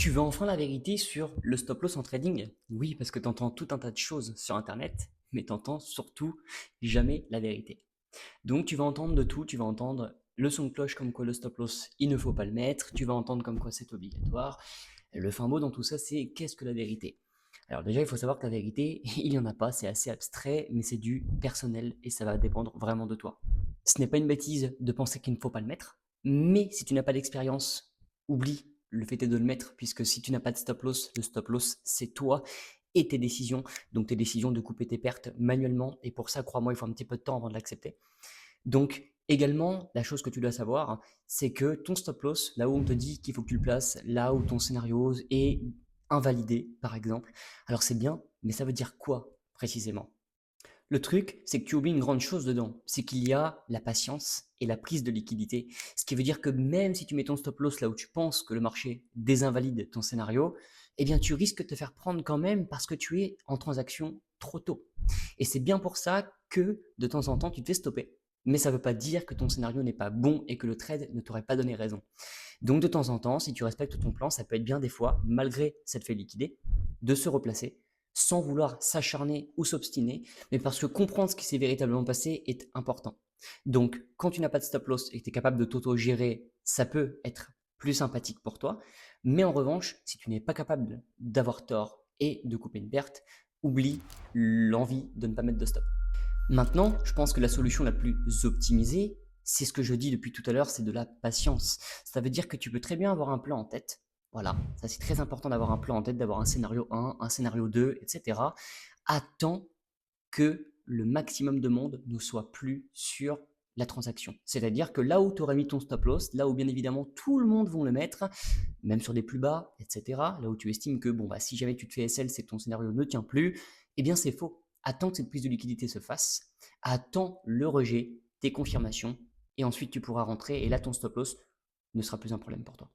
Tu veux enfin la vérité sur le stop loss en trading? Oui, parce que tu entends tout un tas de choses sur Internet, mais tu entends surtout jamais la vérité. Donc tu vas entendre de tout, tu vas entendre le son de cloche comme quoi le stop loss, il ne faut pas le mettre, tu vas entendre comme quoi c'est obligatoire. Le fin mot dans tout ça, c'est qu'est-ce que la vérité? Alors déjà, il faut savoir que la vérité, il n'y en a pas, c'est assez abstrait, mais c'est du personnel et ça va dépendre vraiment de toi. Ce n'est pas une bêtise de penser qu'il ne faut pas le mettre, mais si tu n'as pas d'expérience, oublie le fait est de le mettre, puisque si tu n'as pas de stop loss, le stop loss, c'est toi et tes décisions, donc tes décisions de couper tes pertes manuellement, et pour ça, crois-moi, il faut un petit peu de temps avant de l'accepter. Donc, également, la chose que tu dois savoir, c'est que ton stop loss, là où on te dit qu'il faut que tu le places, là où ton scénario est invalidé, par exemple, alors c'est bien, mais ça veut dire quoi précisément? Le truc, c'est que tu oublies une grande chose dedans, c'est qu'il y a la patience et la prise de liquidité. Ce qui veut dire que même si tu mets ton stop loss là où tu penses que le marché désinvalide ton scénario, eh bien tu risques de te faire prendre quand même parce que tu es en transaction trop tôt. Et c'est bien pour ça que de temps en temps tu te fais stopper. Mais ça ne veut pas dire que ton scénario n'est pas bon et que le trade ne t'aurait pas donné raison. Donc de temps en temps, si tu respectes ton plan, ça peut être bien des fois, malgré cette fait liquider, de se replacer sans vouloir s'acharner ou s'obstiner, mais parce que comprendre ce qui s'est véritablement passé est important. Donc quand tu n'as pas de stop loss et que tu es capable de t'auto-gérer, ça peut être plus sympathique pour toi. Mais en revanche, si tu n'es pas capable d'avoir tort et de couper une perte, oublie l'envie de ne pas mettre de stop. Maintenant, je pense que la solution la plus optimisée, c'est ce que je dis depuis tout à l'heure, c'est de la patience. Ça veut dire que tu peux très bien avoir un plan en tête. Voilà, ça c'est très important d'avoir un plan en tête, d'avoir un scénario 1, un scénario 2, etc. Attends que le maximum de monde ne soit plus sur la transaction. C'est-à-dire que là où tu aurais mis ton stop loss, là où bien évidemment tout le monde va le mettre, même sur des plus bas, etc., là où tu estimes que bon, bah, si jamais tu te fais SL, c'est que ton scénario ne tient plus, eh bien c'est faux. Attends que cette prise de liquidité se fasse, attends le rejet, tes confirmations, et ensuite tu pourras rentrer, et là ton stop loss ne sera plus un problème pour toi.